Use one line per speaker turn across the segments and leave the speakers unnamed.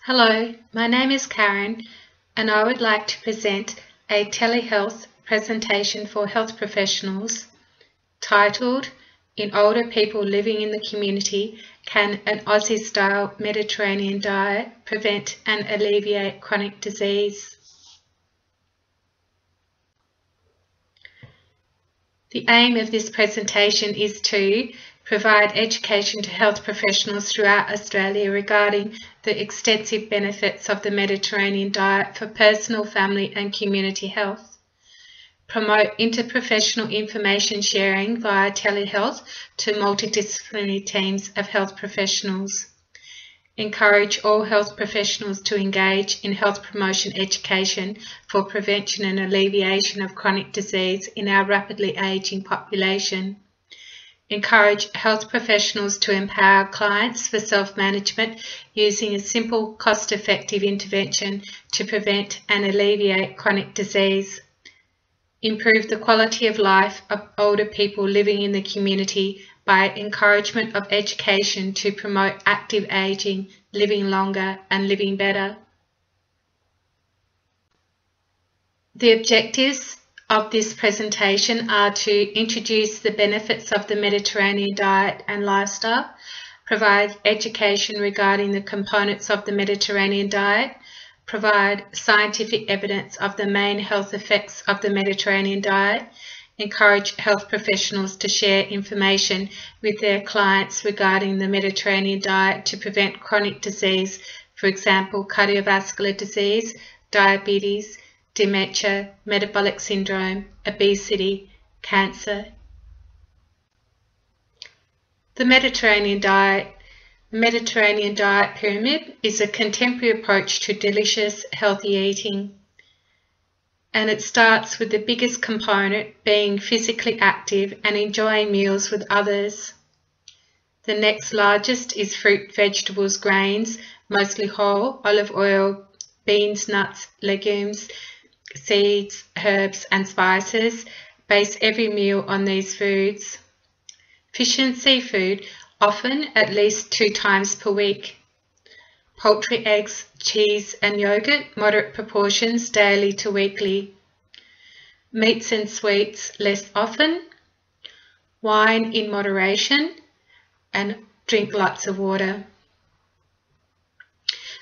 Hello, my name is Karen and I would like to present a telehealth presentation for health professionals titled "In Older People Living in the Community, Can an Aussie-Style Mediterranean Diet Prevent and Alleviate Chronic Disease?" The aim of this presentation is to provide education to health professionals throughout Australia regarding the extensive benefits of the Mediterranean diet for personal, family and community health, promote interprofessional information sharing via telehealth to multidisciplinary teams of health professionals, encourage all health professionals to engage in health promotion education for prevention and alleviation of chronic disease in our rapidly ageing population, encourage health professionals to empower clients for self-management using a simple, cost-effective intervention to prevent and alleviate chronic disease, improve the quality of life of older people living in the community by encouragement of education to promote active ageing, living longer and living better. The objectives of this presentation are to introduce the benefits of the Mediterranean diet and lifestyle, provide education regarding the components of the Mediterranean diet, provide scientific evidence of the main health effects of the Mediterranean diet, encourage health professionals to share information with their clients regarding the Mediterranean diet to prevent chronic disease, for example, cardiovascular disease, diabetes, dementia, metabolic syndrome, obesity, cancer. The Mediterranean diet pyramid is a contemporary approach to delicious, healthy eating. And it starts with the biggest component being physically active and enjoying meals with others. The next largest is fruit, vegetables, grains, mostly whole, olive oil, beans, nuts, legumes, seeds, herbs and spices. Base every meal on these foods. Fish and seafood, often at least 2 times per week. Poultry, eggs, cheese and yogurt, moderate proportions daily to weekly. Meats and sweets less often. Wine in moderation and drink lots of water.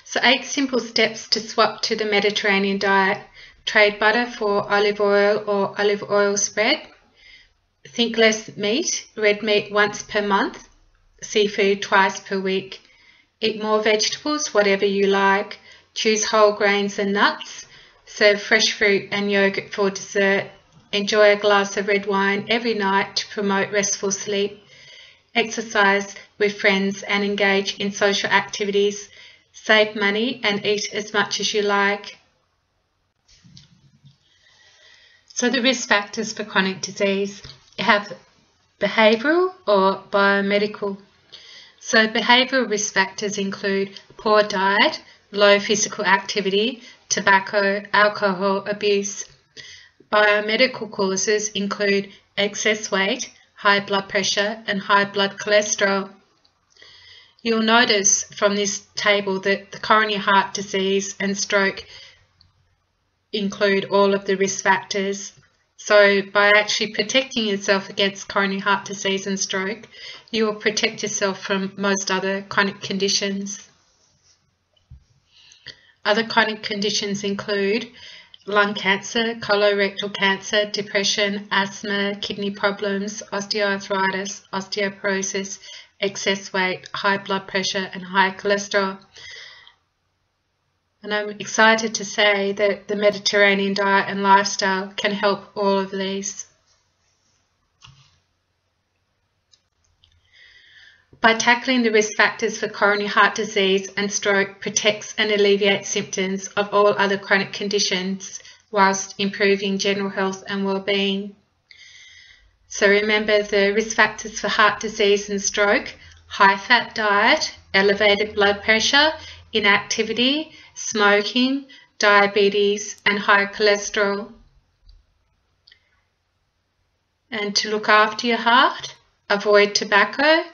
So 8 simple steps to swap to the Mediterranean diet. Trade butter for olive oil or olive oil spread. Think less meat, red meat once per month, seafood twice per week. Eat more vegetables, whatever you like. Choose whole grains and nuts. Serve fresh fruit and yogurt for dessert. Enjoy a glass of red wine every night to promote restful sleep. Exercise with friends and engage in social activities. Save money and eat as much as you like. So the risk factors for chronic disease. You have behavioural or biomedical. So behavioural risk factors include poor diet, low physical activity, tobacco, alcohol abuse. Biomedical causes include excess weight, high blood pressure and high blood cholesterol. You'll notice from this table that the coronary heart disease and stroke include all of the risk factors. So by actually protecting yourself against coronary heart disease and stroke, you will protect yourself from most other chronic conditions. Other chronic conditions include lung cancer, colorectal cancer, depression, asthma, kidney problems, osteoarthritis, osteoporosis, excess weight, high blood pressure and high cholesterol. And I'm excited to say that the Mediterranean diet and lifestyle can help all of these. By tackling the risk factors for coronary heart disease and stroke, protects and alleviates symptoms of all other chronic conditions whilst improving general health and well-being. So remember the risk factors for heart disease and stroke: high-fat diet, elevated blood pressure, inactivity, smoking, diabetes and high cholesterol. And to look after your heart, avoid tobacco,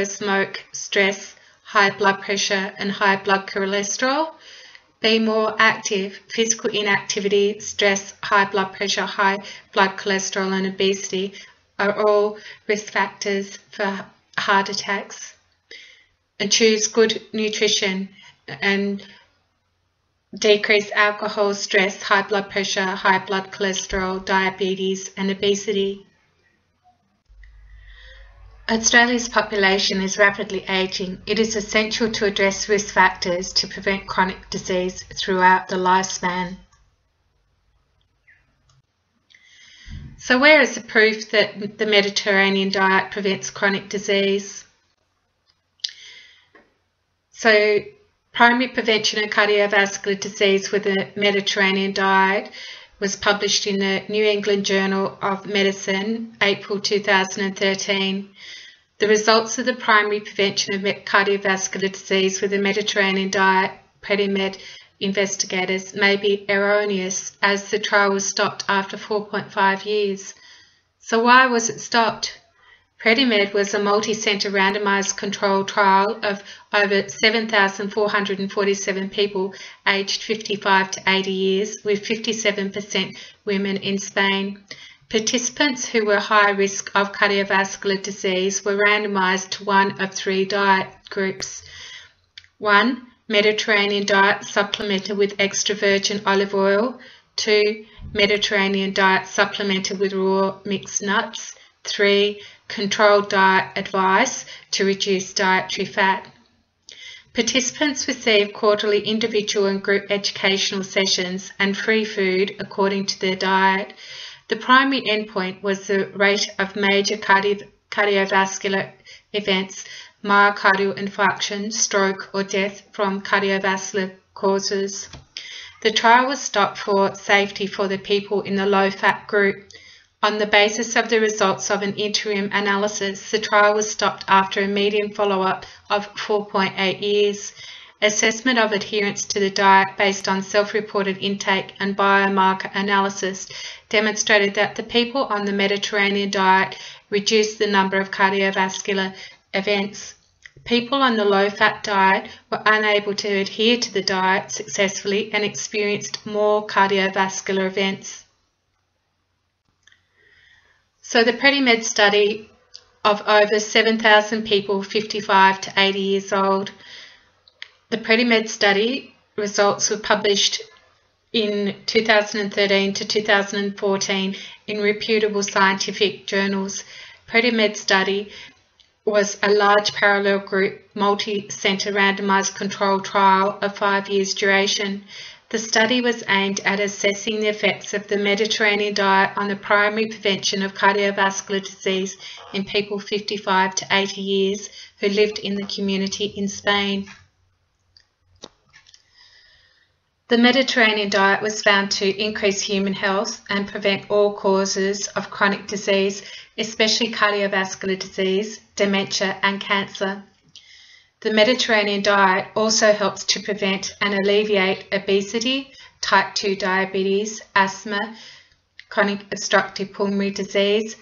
smoke, stress, high blood pressure and high blood cholesterol. Be more active. Physical inactivity, stress, high blood pressure, high blood cholesterol and obesity are all risk factors for heart attacks. And choose good nutrition and decrease alcohol, stress, high blood pressure, high blood cholesterol, diabetes and obesity. Australia's population is rapidly ageing. It is essential to address risk factors to prevent chronic disease throughout the lifespan. So where is the proof that the Mediterranean diet prevents chronic disease? So primary prevention of cardiovascular disease with the Mediterranean diet was published in the New England Journal of Medicine, April 2013. The results of the primary prevention of cardiovascular disease with the Mediterranean diet, PREDIMED investigators, may be erroneous as the trial was stopped after 4.5 years. So why was it stopped? PREDIMED was a multi-centre randomised controlled trial of over 7,447 people aged 55 to 80 years, with 57% women in Spain. Participants who were high risk of cardiovascular disease were randomised to one of three diet groups. 1. Mediterranean diet supplemented with extra virgin olive oil. 2. Mediterranean diet supplemented with raw mixed nuts. 3. Controlled diet advice to reduce dietary fat. Participants received quarterly individual and group educational sessions and free food according to their diet. The primary endpoint was the rate of major cardiovascular events, myocardial infarction, stroke or death from cardiovascular causes. The trial was stopped for safety for the people in the low-fat group. On the basis of the results of an interim analysis, the trial was stopped after a median follow-up of 4.8 years. Assessment of adherence to the diet based on self-reported intake and biomarker analysis demonstrated that the people on the Mediterranean diet reduced the number of cardiovascular events. People on the low-fat diet were unable to adhere to the diet successfully and experienced more cardiovascular events. So the PREDIMED study of over 7,000 people 55 to 80 years old. The PREDIMED study results were published in 2013 to 2014 in reputable scientific journals. PREDIMED study was a large parallel group, multi-centre randomised controlled trial of 5 years duration. The study was aimed at assessing the effects of the Mediterranean diet on the primary prevention of cardiovascular disease in people 55 to 80 years who lived in the community in Spain. The Mediterranean diet was found to increase human health and prevent all causes of chronic disease, especially cardiovascular disease, dementia and cancer. The Mediterranean diet also helps to prevent and alleviate obesity, type 2 diabetes, asthma, chronic obstructive pulmonary disease,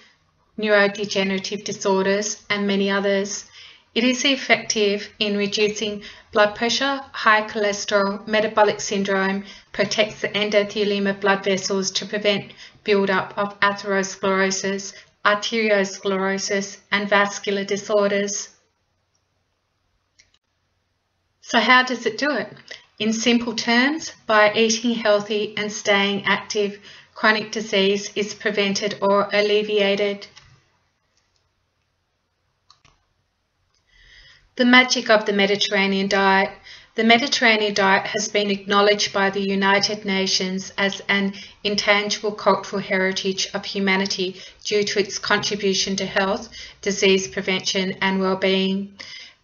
neurodegenerative disorders, and many others. It is effective in reducing blood pressure, high cholesterol, metabolic syndrome, protects the endothelium of blood vessels to prevent build-up of atherosclerosis, arteriosclerosis, and vascular disorders. So how does it do it? In simple terms, by eating healthy and staying active, chronic disease is prevented or alleviated. The magic of the Mediterranean diet. The Mediterranean diet has been acknowledged by the United Nations as an intangible cultural heritage of humanity due to its contribution to health, disease prevention and well-being.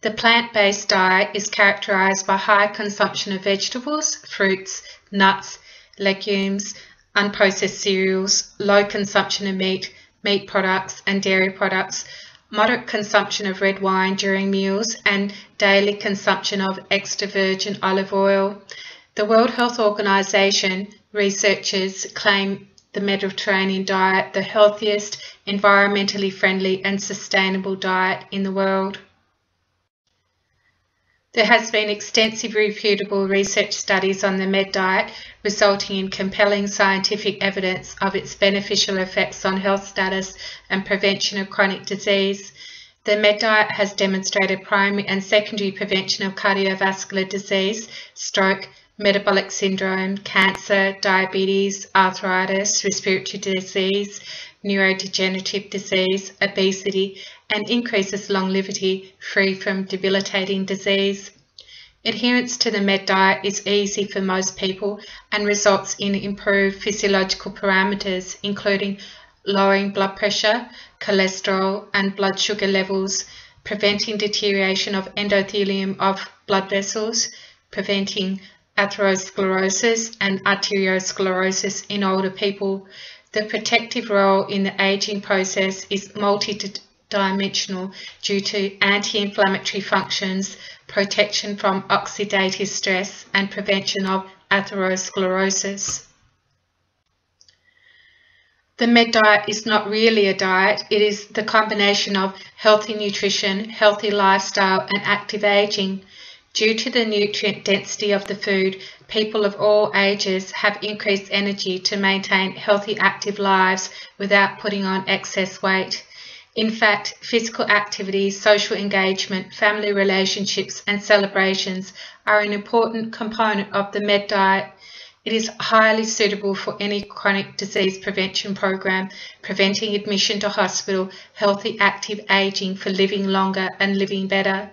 The plant-based diet is characterised by high consumption of vegetables, fruits, nuts, legumes, unprocessed cereals, low consumption of meat, meat products and dairy products, moderate consumption of red wine during meals and daily consumption of extra virgin olive oil. The World Health Organization researchers claim the Mediterranean diet the healthiest, environmentally friendly and sustainable diet in the world. There has been extensive reputable research studies on the med diet, resulting in compelling scientific evidence of its beneficial effects on health status and prevention of chronic disease. The med diet has demonstrated primary and secondary prevention of cardiovascular disease, stroke, metabolic syndrome, cancer, diabetes, arthritis, respiratory disease, neurodegenerative disease, obesity, and increases longevity free from debilitating disease. Adherence to the med diet is easy for most people and results in improved physiological parameters, including lowering blood pressure, cholesterol, and blood sugar levels, preventing deterioration of endothelium of blood vessels, preventing atherosclerosis and arteriosclerosis in older people. The protective role in the aging process is multidimensional due to anti-inflammatory functions, protection from oxidative stress, and prevention of atherosclerosis. The med diet is not really a diet, it is the combination of healthy nutrition, healthy lifestyle, and active aging. Due to the nutrient density of the food, people of all ages have increased energy to maintain healthy active lives without putting on excess weight. In fact, physical activity, social engagement, family relationships, and celebrations are an important component of the med diet. It is highly suitable for any chronic disease prevention program, preventing admission to hospital, healthy active aging for living longer and living better.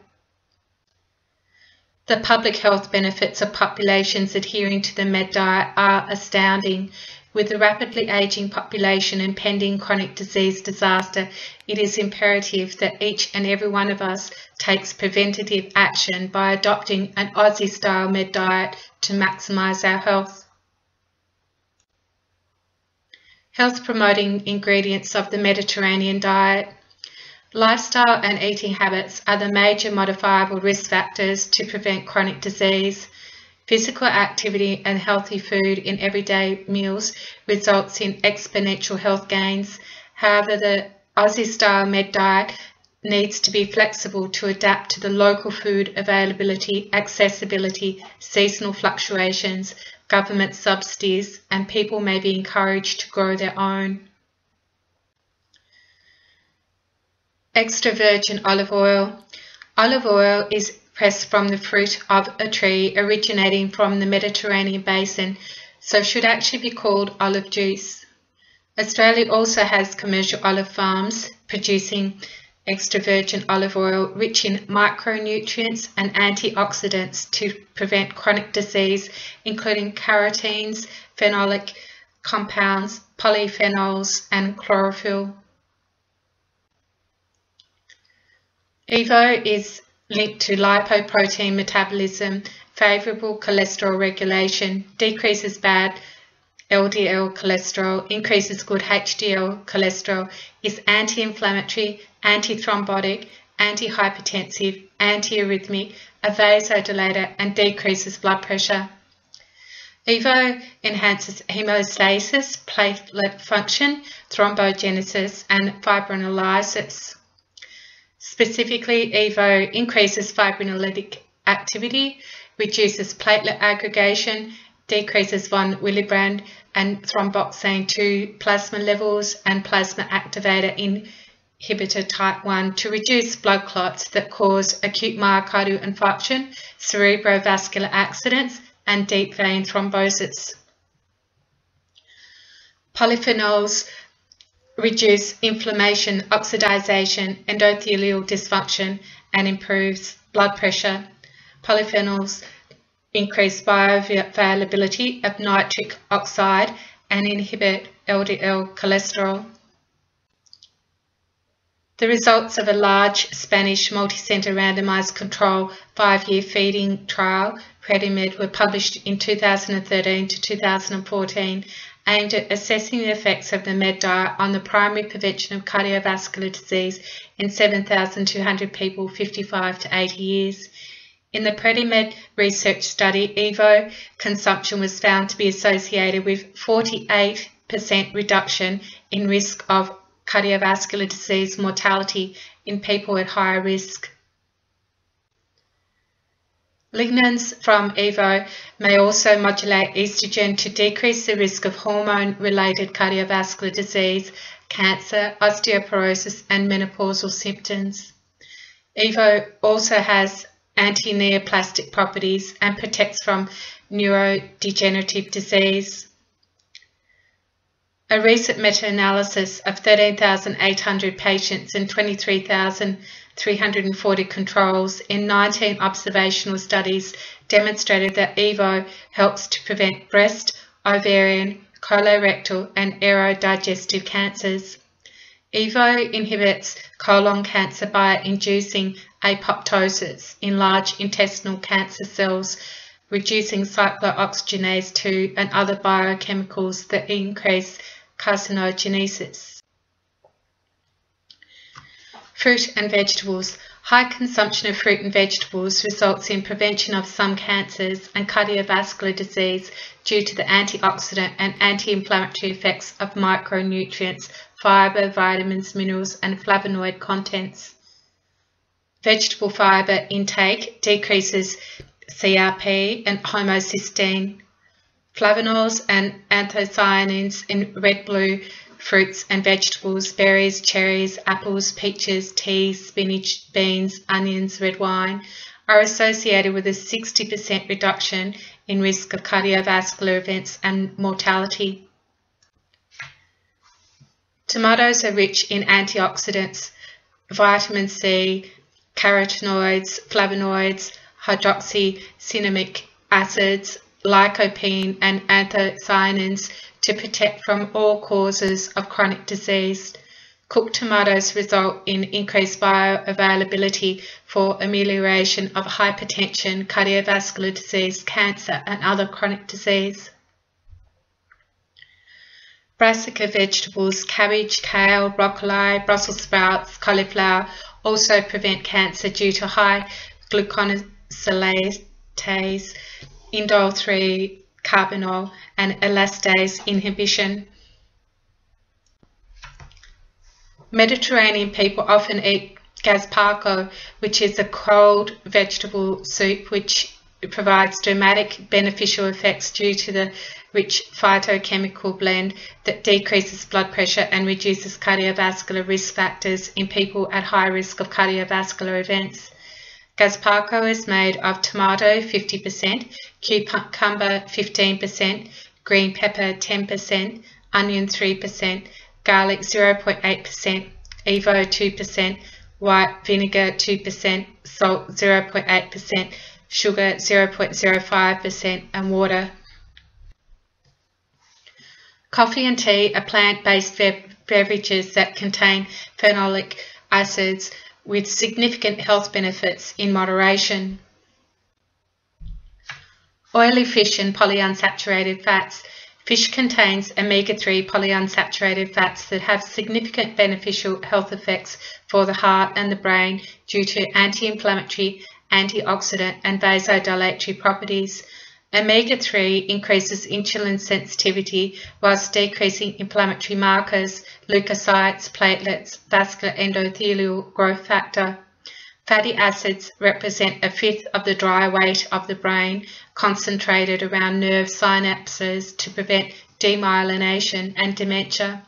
The public health benefits of populations adhering to the med diet are astounding. With the rapidly aging population and pending chronic disease disaster, it is imperative that each and every one of us takes preventative action by adopting an Aussie-style med diet to maximise our health. Health-promoting ingredients of the Mediterranean diet. Lifestyle and eating habits are the major modifiable risk factors to prevent chronic disease. Physical activity and healthy food in everyday meals results in exponential health gains. However, the Aussie-style med diet needs to be flexible to adapt to the local food availability, accessibility, seasonal fluctuations, government subsidies, and people may be encouraged to grow their own. Extra virgin olive oil. Olive oil is pressed from the fruit of a tree originating from the Mediterranean basin, so should actually be called olive juice. Australia also has commercial olive farms producing extra virgin olive oil rich in micronutrients and antioxidants to prevent chronic disease, including carotenes, phenolic compounds, polyphenols, and chlorophyll. EVO is linked to lipoprotein metabolism, favourable cholesterol regulation, decreases bad LDL cholesterol, increases good HDL cholesterol, is anti-inflammatory, anti-thrombotic, antihypertensive, antiarrhythmic, a vasodilator, and decreases blood pressure. EVO enhances hemostasis, platelet function, thrombogenesis, and fibrinolysis. Specifically, EVO increases fibrinolytic activity, reduces platelet aggregation, decreases von Willebrand and thromboxane 2 plasma levels, and plasma activator inhibitor type 1 to reduce blood clots that cause acute myocardial infarction, cerebrovascular accidents, and deep vein thrombosis. Polyphenols reduce inflammation, oxidization, endothelial dysfunction, and improves blood pressure. Polyphenols increase bioavailability of nitric oxide and inhibit LDL cholesterol. The results of a large Spanish multi-centre randomised control 5-year feeding trial, PREDIMED, were published in 2013 to 2014, aimed at assessing the effects of the med diet on the primary prevention of cardiovascular disease in 7,200 people 55 to 80 years. In the PREDIMED research study, EVO consumption was found to be associated with 48% reduction in risk of cardiovascular disease mortality in people at higher risk. Lignans from EVO may also modulate estrogen to decrease the risk of hormone-related cardiovascular disease, cancer, osteoporosis, and menopausal symptoms. EVO also has anti-neoplastic properties and protects from neurodegenerative disease. A recent meta-analysis of 13,800 patients and 23,340 controls in 19 observational studies demonstrated that EVO helps to prevent breast, ovarian, colorectal, and aerodigestive cancers. EVO inhibits colon cancer by inducing apoptosis in large intestinal cancer cells, reducing cyclooxygenase 2 and other biochemicals that increase carcinogenesis. Fruit and vegetables. High consumption of fruit and vegetables results in prevention of some cancers and cardiovascular disease due to the antioxidant and anti-inflammatory effects of micronutrients, fibre, vitamins, minerals, and flavonoid contents. Vegetable fibre intake decreases CRP and homocysteine. Flavonols and anthocyanins in red, blue fruits and vegetables, berries, cherries, apples, peaches, tea, spinach, beans, onions, red wine, are associated with a 60% reduction in risk of cardiovascular events and mortality. Tomatoes are rich in antioxidants, vitamin C, carotenoids, flavonoids, hydroxycinnamic acids, lycopene, and anthocyanins to protect from all causes of chronic disease. Cooked tomatoes result in increased bioavailability for amelioration of hypertension, cardiovascular disease, cancer, and other chronic disease. Brassica vegetables, cabbage, kale, broccoli, Brussels sprouts, cauliflower also prevent cancer due to high glucosinolase, indole 3, carbonyl, and elastase inhibition. Mediterranean people often eat gazpacho, which is a cold vegetable soup which provides dramatic beneficial effects due to the rich phytochemical blend that decreases blood pressure and reduces cardiovascular risk factors in people at high risk of cardiovascular events. Gazpacho is made of tomato 50%, cucumber 15%, green pepper 10%, onion 3%, garlic 0.8%, EVO 2%, white vinegar 2%, salt 0.8%, sugar 0.05%, and water. Coffee and tea are plant-based beverages that contain phenolic acids with significant health benefits in moderation. Oily fish and polyunsaturated fats. Fish contains omega-3 polyunsaturated fats that have significant beneficial health effects for the heart and the brain due to anti-inflammatory, antioxidant, and vasodilatory properties. Omega-3 increases insulin sensitivity whilst decreasing inflammatory markers, leukocytes, platelets, vascular endothelial growth factor. Fatty acids represent a fifth of the dry weight of the brain, concentrated around nerve synapses to prevent demyelination and dementia.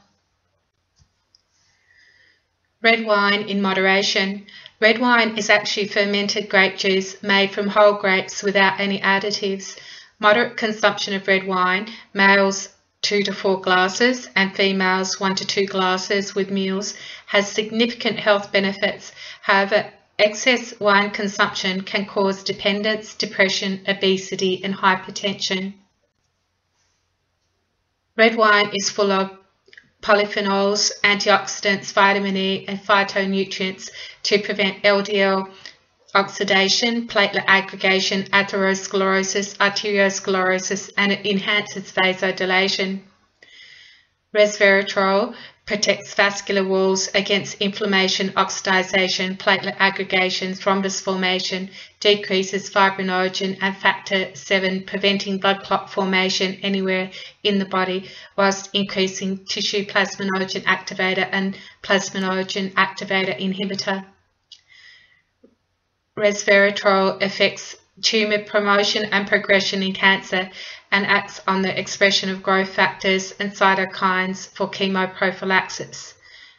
Red wine in moderation. Red wine is actually fermented grape juice made from whole grapes without any additives. Moderate consumption of red wine, males 2 to 4 glasses and females 1 to 2 glasses with meals, has significant health benefits. However, excess wine consumption can cause dependence, depression, obesity, and hypertension. Red wine is full of polyphenols, antioxidants, vitamin E, and phytonutrients to prevent LDL oxidation, platelet aggregation, atherosclerosis, arteriosclerosis, and it enhances vasodilation. Resveratrol protects vascular walls against inflammation, oxidization, platelet aggregation, thrombus formation, decreases fibrinogen and factor VII, preventing blood clot formation anywhere in the body, whilst increasing tissue plasminogen activator and plasminogen activator inhibitor. Resveratrol affects tumour promotion and progression in cancer and acts on the expression of growth factors and cytokines for chemoprophylaxis.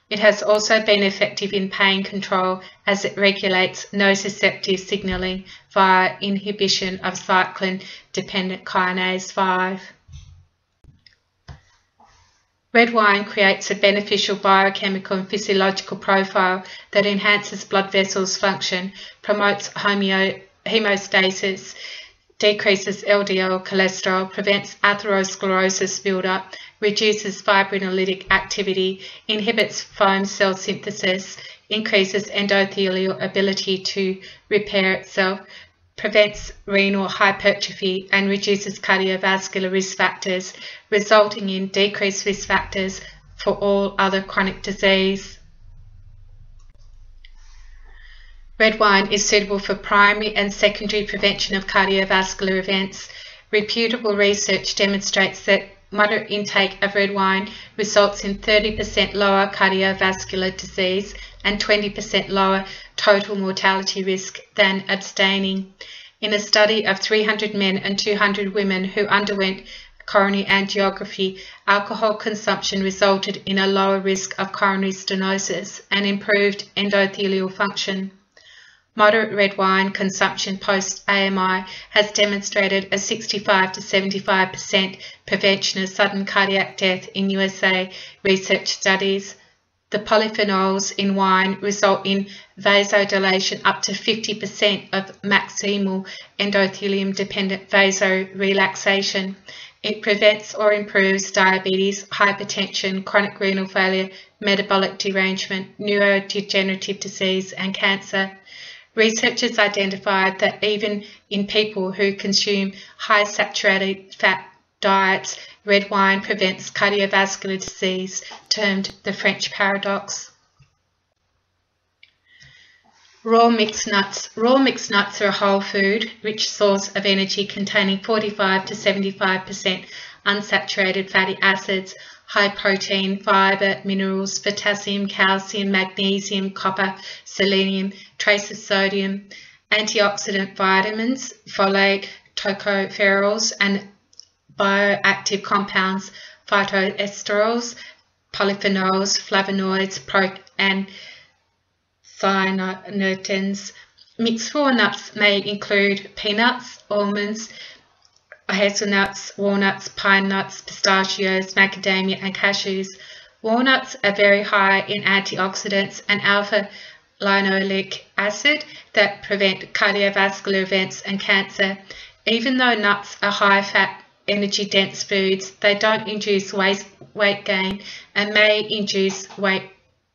It has also been effective in pain control as it regulates nociceptive signalling via inhibition of cyclin-dependent kinase 5. Red wine creates a beneficial biochemical and physiological profile that enhances blood vessels' function, promotes hemostasis, decreases LDL cholesterol, prevents atherosclerosis buildup, reduces fibrinolytic activity, inhibits foam cell synthesis, increases endothelial ability to repair itself, prevents renal hypertrophy, and reduces cardiovascular risk factors, resulting in decreased risk factors for all other chronic disease. Red wine is suitable for primary and secondary prevention of cardiovascular events. Reputable research demonstrates that moderate intake of red wine results in 30% lower cardiovascular disease and 20% lower total mortality risk than abstaining. In a study of 300 men and 200 women who underwent coronary angiography, alcohol consumption resulted in a lower risk of coronary stenosis and improved endothelial function. Moderate red wine consumption post-AMI has demonstrated a 65 to 75% prevention of sudden cardiac death in USA research studies. The polyphenols in wine result in vasodilation up to 50% of maximal endothelium-dependent vasorelaxation. It prevents or improves diabetes, hypertension, chronic renal failure, metabolic derangement, neurodegenerative disease, and cancer. Researchers identified that even in people who consume high saturated fat diets, red wine prevents cardiovascular disease, termed the French paradox. Raw mixed nuts. Raw mixed nuts are a whole food, rich source of energy containing 45 to 75% unsaturated fatty acids, high protein, fibre, minerals, potassium, calcium, magnesium, copper, selenium, trace of sodium, antioxidant vitamins, folate, tocopherols, and bioactive compounds, phytoesterols, polyphenols, flavonoids, and cyanogens. Mixed raw nuts may include peanuts, almonds, hazelnuts, walnuts, pine nuts, pistachios, macadamia, and cashews. Walnuts are very high in antioxidants and alpha-linoleic acid that prevent cardiovascular events and cancer. Even though nuts are high-fat, energy-dense foods, they don't induce weight gain and may induce weight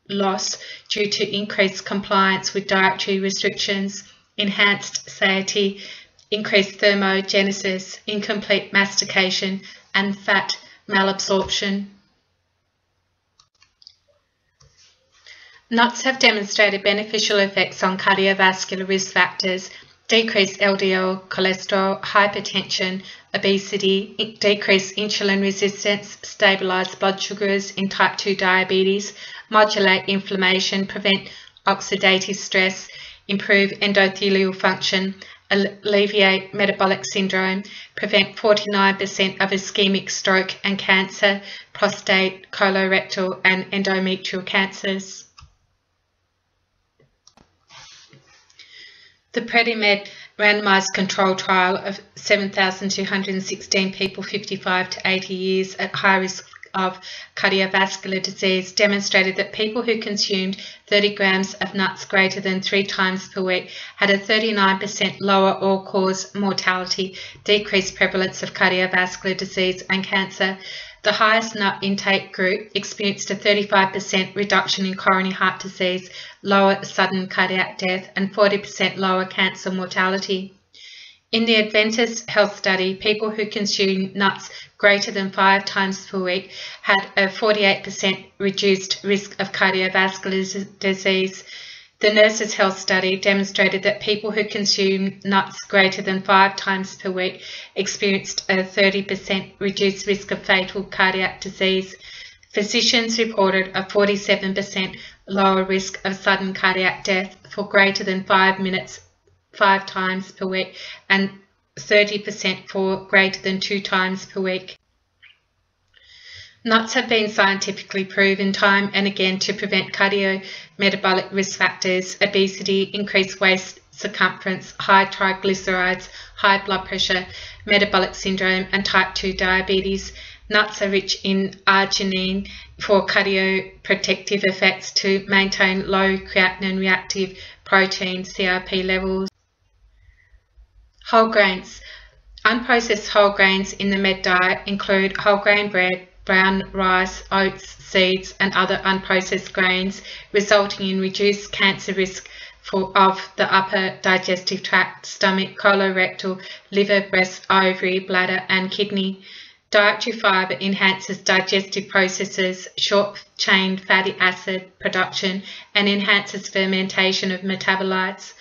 loss due to increased compliance with dietary restrictions, enhanced satiety, increased thermogenesis, incomplete mastication, and fat malabsorption. Nuts have demonstrated beneficial effects on cardiovascular risk factors, decreased LDL cholesterol, hypertension, obesity, decreased insulin resistance, stabilise blood sugars in type 2 diabetes, modulate inflammation, prevent oxidative stress, improve endothelial function, alleviate metabolic syndrome, prevent 49% of ischemic stroke and cancer, prostate, colorectal, and endometrial cancers. The PREDIMED randomised control trial of 7,216 people 55 to 80 years at high risk of cardiovascular disease demonstrated that people who consumed 30 grams of nuts greater than 3 times per week had a 39% lower all-cause mortality, decreased prevalence of cardiovascular disease and cancer. The highest nut intake group experienced a 35% reduction in coronary heart disease, lower sudden cardiac death, and 40% lower cancer mortality. In the Adventist Health Study, people who consumed nuts greater than 5 times per week had a 48% reduced risk of cardiovascular disease. The Nurses Health Study demonstrated that people who consumed nuts greater than 5 times per week experienced a 30% reduced risk of fatal cardiac disease. Physicians reported a 47% lower risk of sudden cardiac death for greater than 5 5 times per week and 30% for greater than 2 times per week. Nuts have been scientifically proven time and again to prevent cardiometabolic risk factors, obesity, increased waist circumference, high triglycerides, high blood pressure, metabolic syndrome, and type 2 diabetes. Nuts are rich in arginine for cardioprotective effects to maintain low creatinine reactive protein CRP levels. Whole grains. Unprocessed whole grains in the Med diet include whole grain bread, brown rice, oats, seeds, and other unprocessed grains, resulting in reduced cancer risk of the upper digestive tract, stomach, colorectal, liver, breast, ovary, bladder, and kidney. Dietary fibre enhances digestive processes, short-chain fatty acid production, and enhances fermentation of metabolites.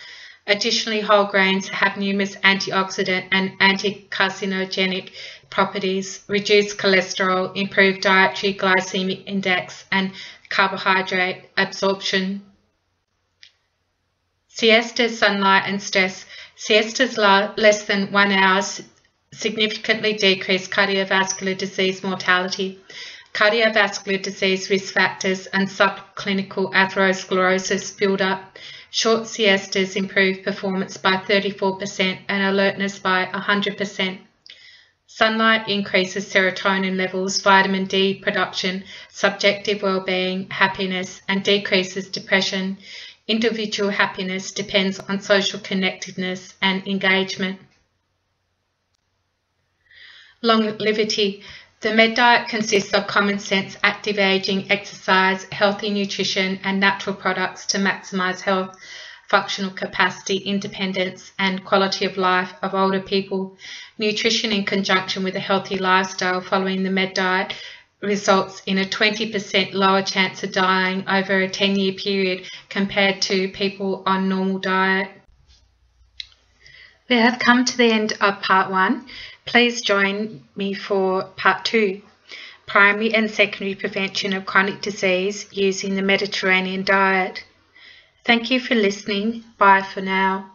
Additionally, whole grains have numerous antioxidant and anti-carcinogenic properties, reduce cholesterol, improve dietary glycemic index, and carbohydrate absorption. Siestas, sunlight, and stress. Siestas less than 1 hour significantly decrease cardiovascular disease mortality, cardiovascular disease risk factors, and subclinical atherosclerosis build-up. Short siestas improve performance by 34% and alertness by 100%. Sunlight increases serotonin levels, vitamin D production, subjective well-being, happiness, and decreases depression. Individual happiness depends on social connectedness and engagement. Longevity. The Med diet consists of common sense, active aging, exercise, healthy nutrition, and natural products to maximise health, functional capacity, independence, and quality of life of older people. Nutrition in conjunction with a healthy lifestyle following the Med diet results in a 20% lower chance of dying over a 10-year period compared to people on normal diet. We have come to the end of part 1. Please join me for part 2, primary and secondary prevention of chronic disease using the Mediterranean diet. Thank you for listening. Bye for now.